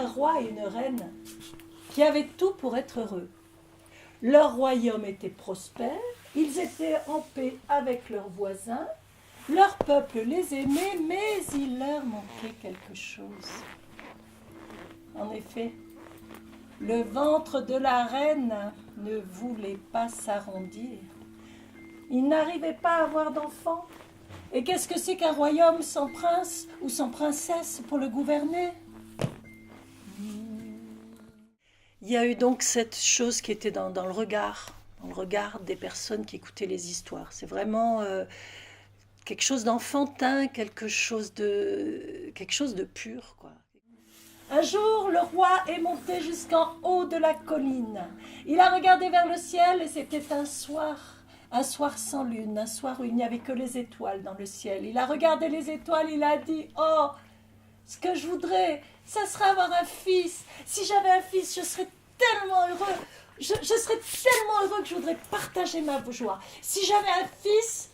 un roi et une reine qui avaient tout pour être heureux. Leur royaume était prospère, ils étaient en paix avec leurs voisins, leur peuple les aimait, mais il leur manquait quelque chose. En effet, le ventre de la reine ne voulait pas s'arrondir. Il n'arrivait pas à avoir d'enfants. Et qu'est-ce que c'est qu'un royaume sans prince ou sans princesse pour le gouverner? Il y a eu donc cette chose qui était dans le regard des personnes qui écoutaient les histoires. C'est vraiment quelque chose d'enfantin, quelque chose de pur, quoi. Un jour, le roi est monté jusqu'en haut de la colline. Il a regardé vers le ciel et c'était un soir sans lune, un soir où il n'y avait que les étoiles dans le ciel. Il a regardé les étoiles, il a dit « Oh, ce que je voudrais, ça serait avoir un fils. Si j'avais un fils, je serais tellement heureux. Je serais tellement heureux que je voudrais partager ma joie. Si j'avais un fils,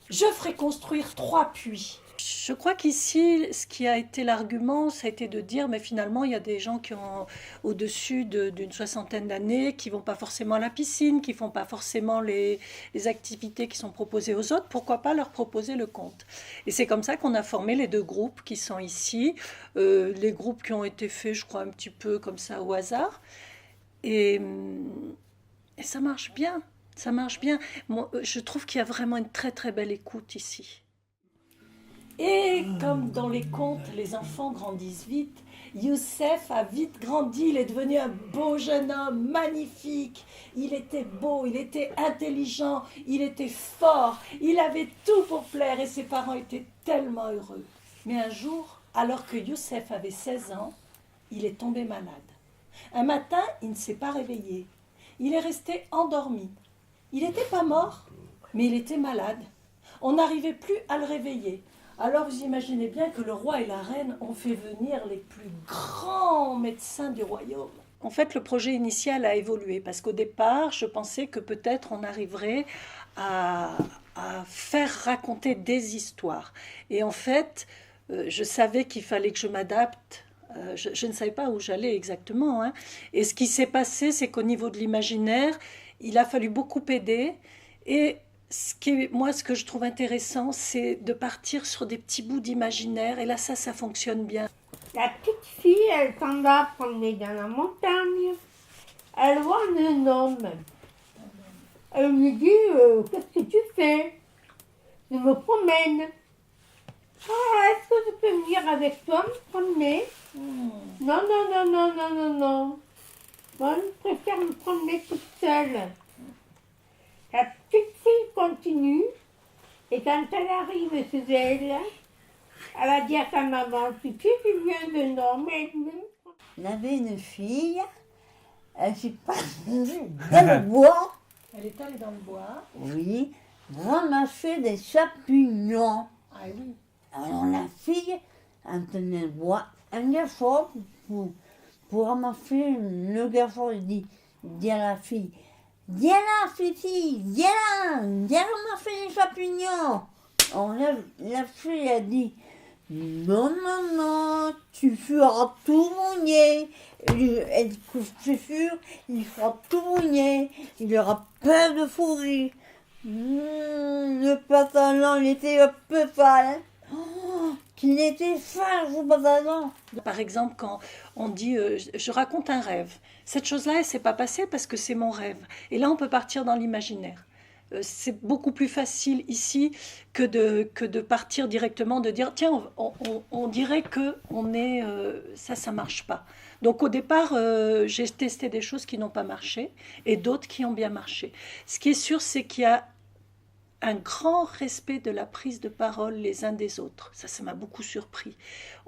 je ferais construire 3 puits. » Je crois qu'ici, ce qui a été l'argument, ça a été de dire, mais finalement, il y a des gens qui ont au-dessus d'une 60aine d'années, qui vont pas forcément à la piscine, qui font pas forcément les activités qui sont proposées aux autres. Pourquoi pas leur proposer le conte? Et c'est comme ça qu'on a formé les 2 groupes qui sont ici, les groupes qui ont été faits, je crois, un petit peu comme ça au hasard. Et ça marche bien, ça marche bien. Moi, je trouve qu'il y a vraiment une très très belle écoute ici. Et comme dans les contes, les enfants grandissent vite, Youssef a vite grandi, il est devenu un beau jeune homme, magnifique. Il était beau, il était intelligent, il était fort, il avait tout pour plaire et ses parents étaient tellement heureux. Mais un jour, alors que Youssef avait 16 ans, il est tombé malade. Un matin, il ne s'est pas réveillé. Il est resté endormi. Il n'était pas mort, mais il était malade. On n'arrivait plus à le réveiller. Alors vous imaginez bien que le roi et la reine ont fait venir les plus grands médecins du royaume. En fait, le projet initial a évolué parce qu'au départ, je pensais que peut-être on arriverait à faire raconter des histoires. Et en fait, je savais qu'il fallait que je m'adapte. Je ne savais pas où j'allais exactement, hein. Et ce qui s'est passé, c'est qu'au niveau de l'imaginaire, il a fallu beaucoup aider. Et ce que je trouve intéressant, c'est de partir sur des petits bouts d'imaginaire. Et là, ça fonctionne bien. La petite fille, elle s'en va promener dans la montagne. Elle voit un homme. Elle lui dit qu'est-ce que tu fais? Je me promène. Ah, est-ce que je peux venir avec toi me promener? Non, non, non, non, non, non, non. Moi, je préfère me promener toute seule. La petite fille continue, et quand elle arrive chez elle, elle a dit à sa maman, tu sais, tu viens de nommer. Il avait une fille, elle s'est passée dans le bois, Elle est allée dans le bois. oui, ramasser des champignons. Ah oui. Alors la fille, elle tenait le bois, un garçon, pour ramasser, le garçon, il dit à la fille, viens là, Fifi, viens ramasser les champignons. Alors la fille a dit, non, non, non, tu feras tout mouiller. C'est sûr, il fera tout mouiller. Il aura plein de fourrure. Le pantalon, il était un peu pâle. Oh, qu'il était sale, ce pantalon. Par exemple, quand on dit je raconte un rêve, cette chose-là, elle ne s'est pas passée parce que c'est mon rêve. Et là, on peut partir dans l'imaginaire. C'est beaucoup plus facile ici que de partir directement, de dire tiens, on dirait que on est, ça marche pas. Donc au départ, j'ai testé des choses qui n'ont pas marché et d'autres qui ont bien marché. Ce qui est sûr, c'est qu'il y a un grand respect de la prise de parole les uns des autres. Ça m'a beaucoup surpris.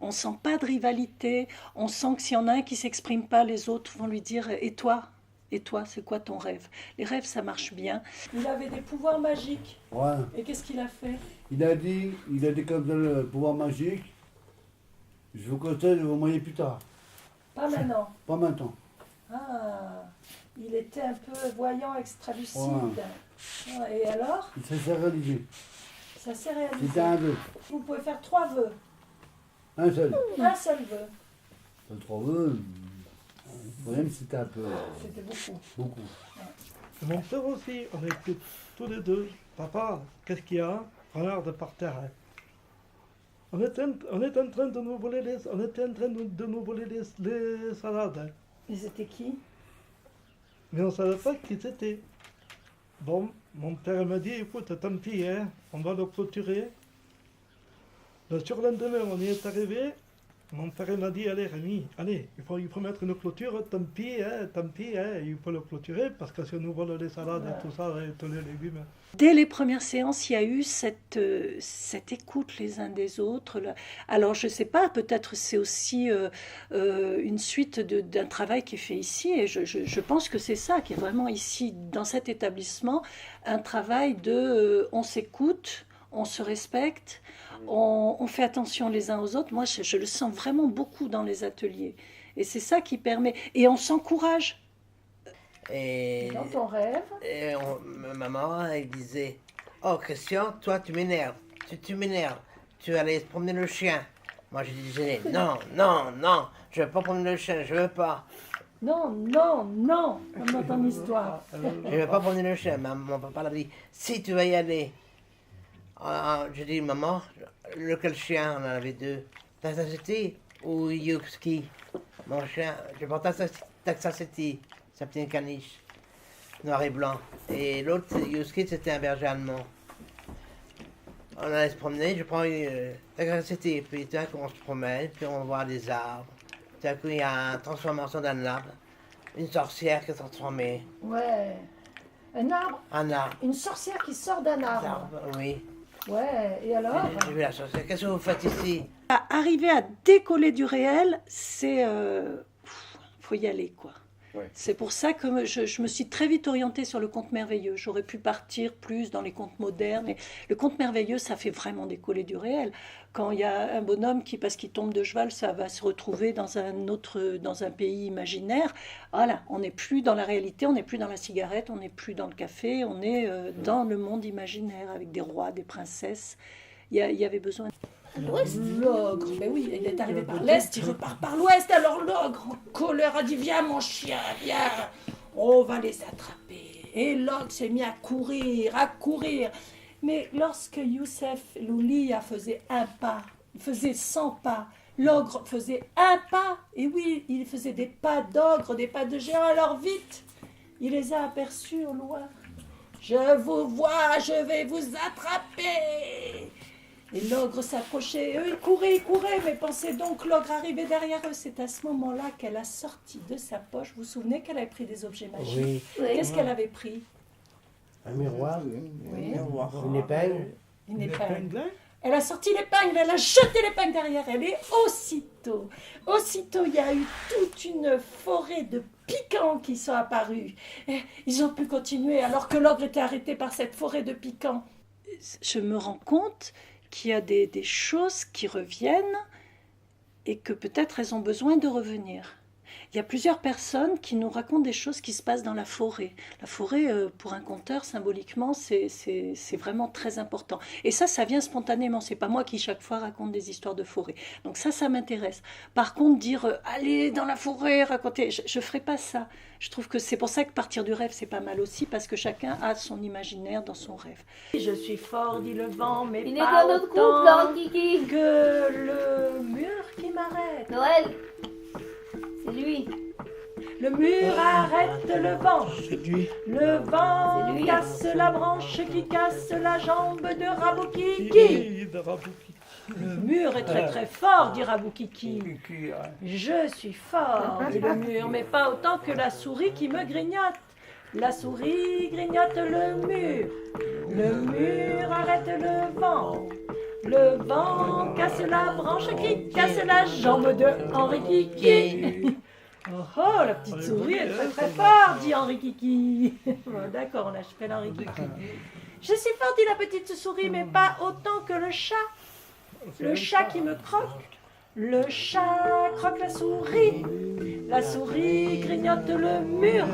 On sent pas de rivalité, on sent que s'il y en a un qui s'exprime pas, les autres vont lui dire « Et toi, c'est quoi ton rêve ?» Les rêves, ça marche bien. Il avait des pouvoirs magiques. Ouais. Et qu'est-ce qu'il a fait? Il a dit comme ça, le pouvoir magique, je vous conseille de vous marier plus tard. Pas maintenant. Pas maintenant. Ah, il était un peu voyant, extralucide. Ouais. Ah, et alors? Ça s'est réalisé. Ça s'est réalisé. C'était un vœu. Vous pouvez faire 3 vœux. Un seul. Un seul vœu. Pas trop heureux. Le problème, c'était un peu. C'était beaucoup. Beaucoup. Mon père aussi, on était tous les deux. Papa, qu'est-ce qu'il y a? Regarde par terre. Hein. On était en train de nous voler les salades. Hein. Et c'était qui? Mais on ne savait pas qui c'était. Bon, mon père m'a dit, écoute, tant pis, hein, on va le clôturer. Le surlendemain, on y est arrivé. Mon père m'a dit, allez Rémi, allez, il faut mettre une clôture, tant pis, il faut le clôturer, parce que si on nous vole les salades et tout ça, et tous les légumes. Dès les premières séances, il y a eu cette écoute les uns des autres. Alors, je ne sais pas, peut-être c'est aussi une suite d'un travail qui est fait ici, et je pense que c'est ça qui est vraiment ici, dans cet établissement, un travail de on s'écoute, on se respecte, on fait attention les uns aux autres. Moi, je le sens vraiment beaucoup dans les ateliers. Et c'est ça qui permet. Et on s'encourage. Et, Dans ton rêve. maman, elle disait, oh Christian, toi tu m'énerves, tu m'énerves, tu vas aller promener le chien. Moi je disais, non, je veux pas promener le chien, je veux pas. Non, comme dans ton histoire. Je veux pas promener le chien. Mon papa l'a dit, si tu vas y aller. Je dis, maman, lequel chien? On en avait deux. Taxacity ou Yuski? Mon chien, je prends Taxacity, sa petite caniche, noir et blanc. Et l'autre, Yuski, c'était un berger allemand. On allait se promener, je prends Taxacity, puis tout à coup on se promène, puis on voit des arbres. Tout à coup, il y a une transformation d'un arbre. Une sorcière qui est transformée. Ouais. Un arbre, Un arbre. une sorcière qui sort d'un Un arbre. arbre, oui. Ouais, et alors? J'ai vu la sorcière. Qu'est-ce que vous faites ici? Arriver à décoller du réel, c'est... faut y aller, quoi. Ouais. C'est pour ça que je me suis très vite orientée sur le conte merveilleux. J'aurais pu partir plus dans les contes modernes. Mais le conte merveilleux, ça fait vraiment décoller du réel. Quand il y a un bonhomme qui, parce qu'il tombe de cheval, ça va se retrouver dans un pays imaginaire. Voilà, on n'est plus dans la réalité, on n'est plus dans la cigarette, on n'est plus dans le café, on est dans le monde imaginaire avec des rois, des princesses. Il y avait besoin. L'ogre, ben oui, il est arrivé par l'est, il repart par l'ouest. Alors l'ogre, en colère, a dit: viens mon chien, viens, on va les attraper. Et l'ogre s'est mis à courir, à courir. Mais lorsque Youssef Loulia faisait un pas, il faisait 100 pas, l'ogre faisait un pas. Et oui, il faisait des pas d'ogre, des pas de géant. Alors vite, il les a aperçus au loin. Je vous vois, je vais vous attraper. Et l'ogre s'approchait, eux ils couraient, mais pensez donc l'ogre arrivait derrière eux. C'est à ce moment-là qu'elle a sorti de sa poche, vous vous souvenez qu'elle avait pris des objets magiques? Oui, Qu'est-ce qu'elle avait pris? un miroir, Oui. une épingle. Une épingle. Épingle. Elle a sorti l'épingle, elle a jeté l'épingle derrière elle, et aussitôt, il y a eu toute une forêt de piquants qui sont apparus. Et ils ont pu continuer alors que l'ogre était arrêté par cette forêt de piquants. Je me rends compte qu'il y a des choses qui reviennent et que peut-être elles ont besoin de revenir. Il y a plusieurs personnes qui nous racontent des choses qui se passent dans la forêt. La forêt, pour un conteur, symboliquement, c'est vraiment très important. Et ça vient spontanément. C'est pas moi qui, chaque fois, raconte des histoires de forêt. Donc ça m'intéresse. Par contre, dire, allez dans la forêt, raconter, je ferai pas ça. Je trouve que c'est pour ça que partir du rêve, c'est pas mal aussi, parce que chacun a son imaginaire dans son rêve. Je suis fort, dit le vent, mais Il est pas dans notre groupe, autant là, Kiki. que le mur qui m'arrête. Noël, c'est lui. Le mur arrête le vent. C'est lui. Le vent C'est lui. casse la branche qui casse la jambe de Raboukiki. Kiki de Rabouki. Le mur est très très fort, dit Raboukiki. Je suis fort, dit le mur, mais pas autant que la souris qui me grignote. La souris grignote le mur. Le mur arrête le vent. Le vent casse la branche qui casse la jambe de Henri Kiki. Oh oh, la petite souris est très très forte, dit Henri Kiki. Bon, d'accord, on achève Henri Kiki. Je suis fort, dit la petite souris, mais pas autant que le chat. Le chat qui me croque. Le chat croque la souris. La souris grignote le mur.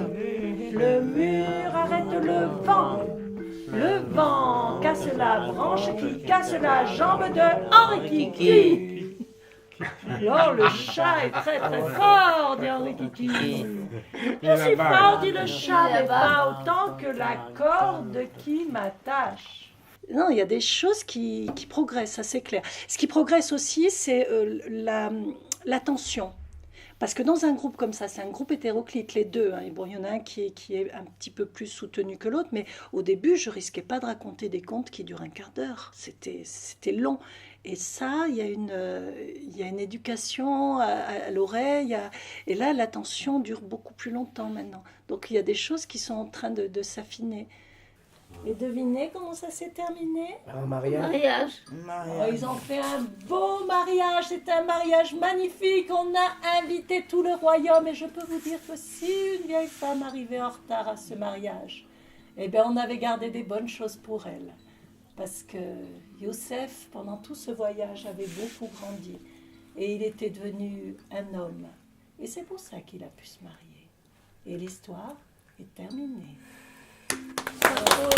Le mur arrête le vent. Le vent casse la branche qui casse la jambe de Henri Kiki. Oh, le chat est très très fort, dit Henri Kiki. Je suis fort, dit le chat, mais pas autant que la corde qui m'attache. Non, il y a des choses qui progressent, ça c'est clair. Ce qui progresse aussi, c'est l'attention. Parce que dans un groupe comme ça, c'est un groupe hétéroclite, les deux. Hein. Bon, il y en a un qui est un petit peu plus soutenu que l'autre, mais au début, je risquais pas de raconter des contes qui durent un quart d'heure. C'était long. Et ça, il y a une éducation à l'oreille. Et là, l'attention dure beaucoup plus longtemps maintenant. Donc, il y a des choses qui sont en train de s'affiner. Et devinez comment ça s'est terminé? Un mariage. Mariage. Oh, ils ont fait un beau mariage, c'était un mariage magnifique, on a invité tout le royaume et je peux vous dire que si une vieille femme arrivait en retard à ce mariage, eh bien on avait gardé des bonnes choses pour elle. Parce que Youssef, pendant tout ce voyage, avait beaucoup grandi et il était devenu un homme. Et c'est pour ça qu'il a pu se marier. Et l'histoire est terminée. Bravo.